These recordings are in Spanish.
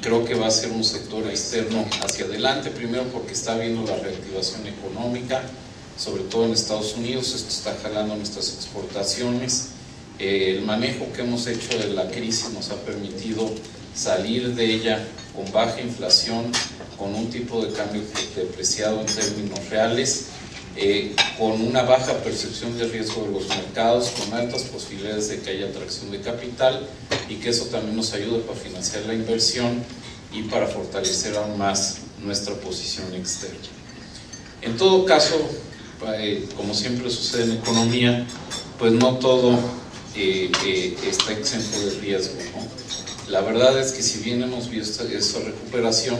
creo que va a ser un sector externo hacia adelante, primero porque está habiendo la reactivación económica, sobre todo en Estados Unidos, esto está jalando nuestras exportaciones. El manejo que hemos hecho de la crisis nos ha permitido salir de ella con baja inflación, con un tipo de cambio depreciado en términos reales, con una baja percepción de riesgo de los mercados, con altas posibilidades de que haya atracción de capital y que eso también nos ayude para financiar la inversión y para fortalecer aún más nuestra posición externa. En todo caso, como siempre sucede en economía, pues no todo está exento de riesgo, ¿no? La verdad es que si bien hemos visto esa recuperación,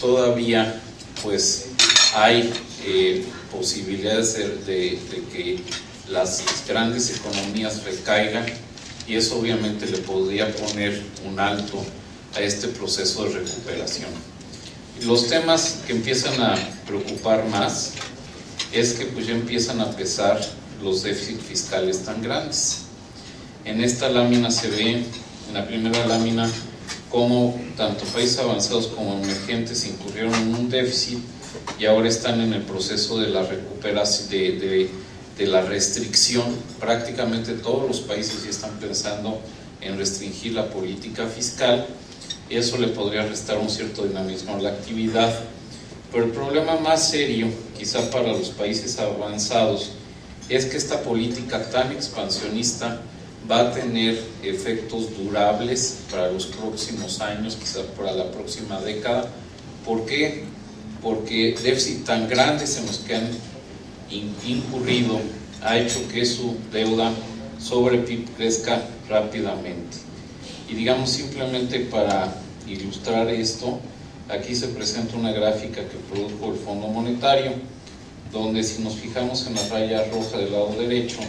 todavía pues hay posibilidades de que las grandes economías recaigan, y eso obviamente le podría poner un alto a este proceso de recuperación. Los temas que empiezan a preocupar más es que pues ya empiezan a pesar los déficits fiscales tan grandes. En esta lámina se ve, en la primera lámina, cómo tanto países avanzados como emergentes incurrieron en un déficit y ahora están en el proceso de la recuperación, de la restricción. Prácticamente todos los países ya están pensando en restringir la política fiscal. Eso le podría restar un cierto dinamismo a la actividad, pero el problema más serio, quizá para los países avanzados, es que esta política tan expansionista va a tener efectos durables para los próximos años, quizá para la próxima década. ¿Por qué? Porque déficits tan grandes en los que han incurrido ha hecho que su deuda sobre PIB crezca rápidamente. Y digamos, simplemente para ilustrar esto, aquí se presenta una gráfica que produjo el Fondo Monetario, donde si nos fijamos en la raya roja del lado derecho,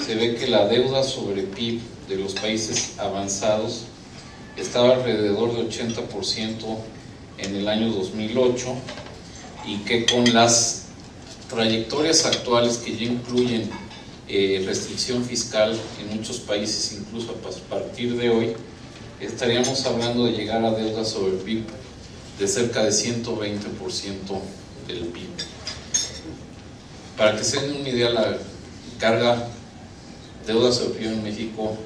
se ve que la deuda sobre PIB de los países avanzados estaba alrededor de 80% en el año 2008, y que con las trayectorias actuales que ya incluyen restricción fiscal en muchos países, incluso a partir de hoy, estaríamos hablando de llegar a deuda sobre el PIB de cerca de 120% del PIB. Para que se den una idea, la carga deuda sobre PIB en México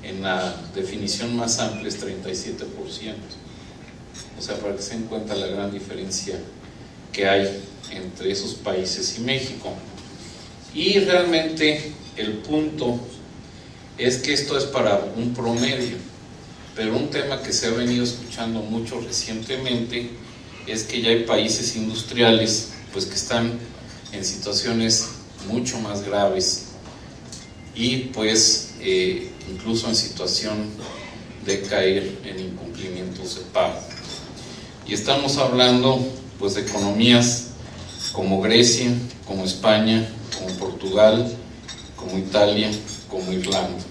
en la definición más amplia es 37%. O sea, para que se den cuenta la gran diferencia que hay entre esos países y México. Y realmente el punto es que esto es para un promedio, pero un tema que se ha venido escuchando mucho recientemente es que ya hay países industriales pues que están en situaciones mucho más graves y pues incluso en situación de caer en incumplimientos de pago. Y estamos hablando pues de economías como Grecia, como España, como Portugal, como Italia, como Irlanda.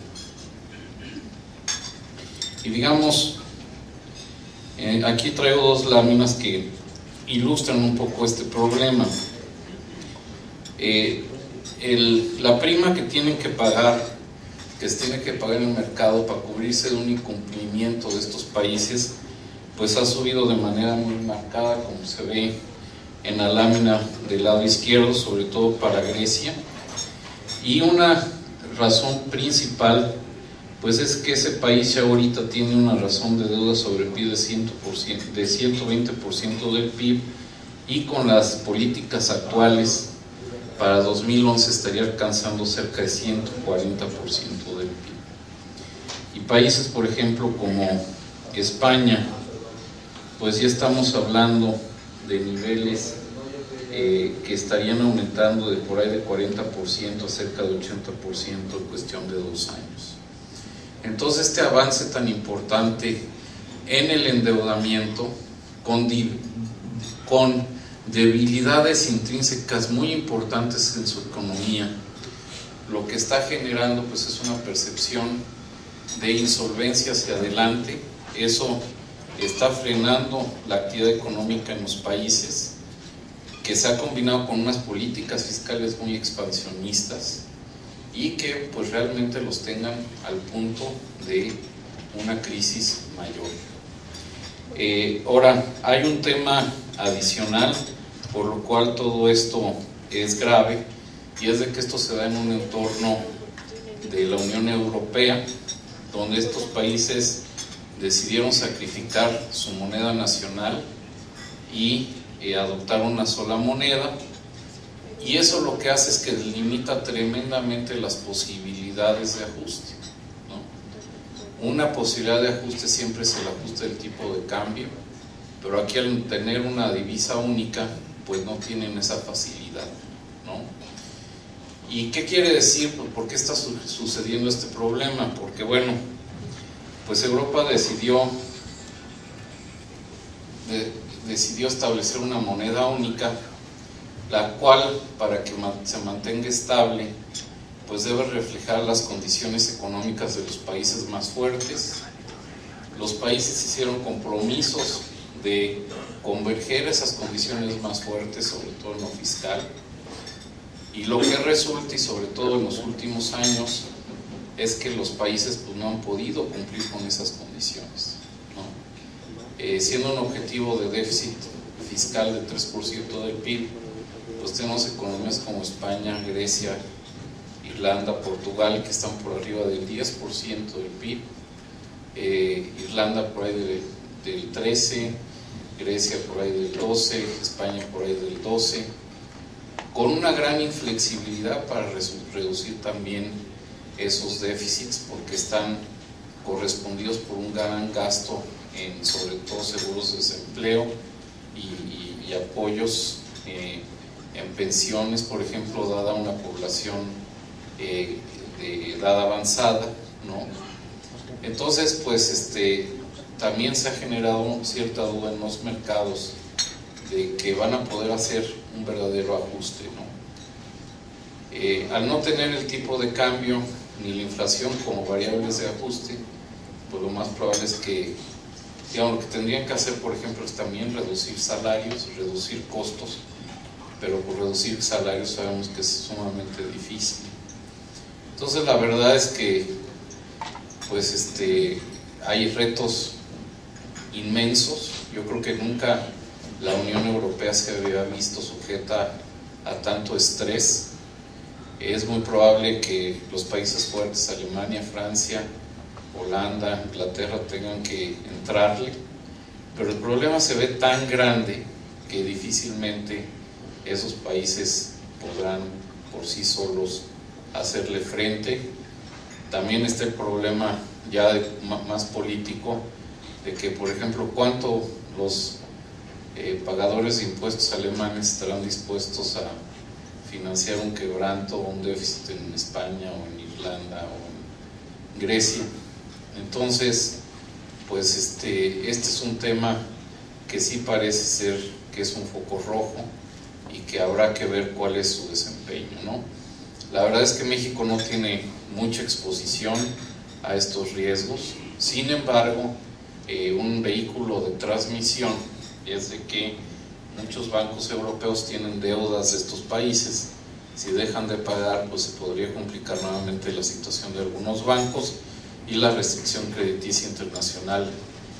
Y digamos, aquí traigo dos láminas que ilustran un poco este problema. La prima que tienen que pagar, que se tiene que pagar en el mercado para cubrirse de un incumplimiento de estos países, pues ha subido de manera muy marcada, como se ve en la lámina del lado izquierdo, sobre todo para Grecia. Y una razón principal pues es que ese país ya ahorita tiene una razón de deuda sobre PIB de 120% del PIB, y con las políticas actuales para 2011 estaría alcanzando cerca de 140% del PIB. Y países, por ejemplo, como España, pues ya estamos hablando de niveles que estarían aumentando de por ahí de 40% a cerca de 80% en cuestión de 2 años. Entonces, este avance tan importante en el endeudamiento, con debilidades intrínsecas muy importantes en su economía, lo que está generando pues es una percepción de insolvencia hacia adelante. Eso está frenando la actividad económica en los países, que se ha combinado con unas políticas fiscales muy expansionistas y que pues realmente los tengan al punto de una crisis mayor. Ahora, hay un tema adicional por lo cual todo esto es grave, y es de que esto se da en un entorno de la Unión Europea, donde estos países decidieron sacrificar su moneda nacional y adoptar una sola moneda, y eso lo que hace es que limita tremendamente las posibilidades de ajuste, ¿no? Una posibilidad de ajuste siempre es el ajuste del tipo de cambio, pero aquí al tener una divisa única, pues no tienen esa facilidad, ¿no? ¿Y qué quiere decir? Pues, ¿por qué está sucediendo este problema? Porque bueno, pues Europa decidió establecer una moneda única, la cual, para que se mantenga estable, pues debe reflejar las condiciones económicas de los países más fuertes. Los países hicieron compromisos de converger esas condiciones más fuertes, sobre todo en lo fiscal, y lo que resulta, y sobre todo en los últimos años, es que los países pues, no han podido cumplir con esas condiciones, ¿no? Siendo un objetivo de déficit fiscal de 3% del PIB, pues tenemos economías como España, Grecia, Irlanda, Portugal, que están por arriba del 10% del PIB, Irlanda por ahí del 13%, Grecia por ahí del 12%, España por ahí del 12%, con una gran inflexibilidad para reducir también esos déficits, porque están correspondidos por un gran gasto en sobre todo seguros de desempleo y apoyos en pensiones, por ejemplo, dada una población de edad avanzada, ¿no? Entonces, pues también se ha generado cierta duda en los mercados de que van a poder hacer un verdadero ajuste, ¿no? Al no tener el tipo de cambio ni la inflación como variables de ajuste, pues lo más probable es que, digamos, lo que tendrían que hacer, por ejemplo, es también reducir salarios, reducir costos, pero por reducir salarios sabemos que es sumamente difícil. Entonces la verdad es que pues hay retos inmensos. Yo creo que nunca la Unión Europea se había visto sujeta a tanto estrés. Es muy probable que los países fuertes, Alemania, Francia, Holanda, Inglaterra, tengan que entrarle, pero el problema se ve tan grande que difícilmente esos países podrán por sí solos hacerle frente. También está el problema ya más político de que, por ejemplo, cuánto los pagadores de impuestos alemanes estarán dispuestos a financiar un quebranto o un déficit en España o en Irlanda o en Grecia. Entonces, pues este es un tema que sí parece ser que es un foco rojo y que habrá que ver cuál es su desempeño, ¿no? La verdad es que México no tiene mucha exposición a estos riesgos. Sin embargo, un vehículo de transmisión es de que muchos bancos europeos tienen deudas de estos países. Si dejan de pagar, pues se podría complicar nuevamente la situación de algunos bancos y la restricción crediticia internacional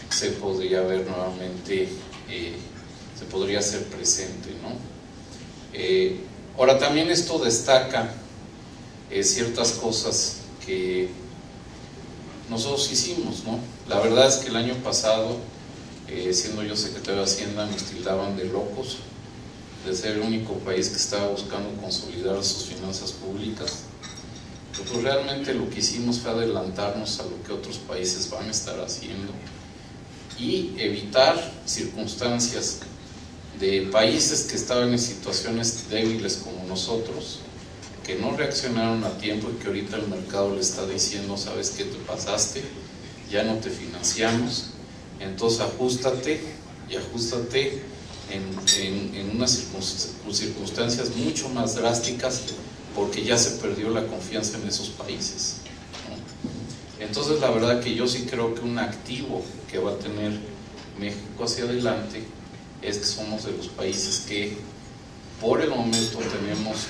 se podría ver nuevamente, se podría hacer presente, ¿no? Ahora también esto destaca ciertas cosas que nosotros hicimos, ¿no? La verdad es que el año pasado, siendo yo secretario de Hacienda, nos tildaban de locos, de ser el único país que estaba buscando consolidar sus finanzas públicas. Pero pues realmente lo que hicimos fue adelantarnos a lo que otros países van a estar haciendo y evitar circunstancias de países que estaban en situaciones débiles como nosotros, que no reaccionaron a tiempo y que ahorita el mercado le está diciendo: ¿sabes qué te pasaste? Ya no te financiamos, entonces ajústate, y ajústate en unas circunstancias mucho más drásticas, porque ya se perdió la confianza en esos países, ¿no? Entonces la verdad que yo sí creo que un activo que va a tener México hacia adelante es que somos de los países que por el momento tenemos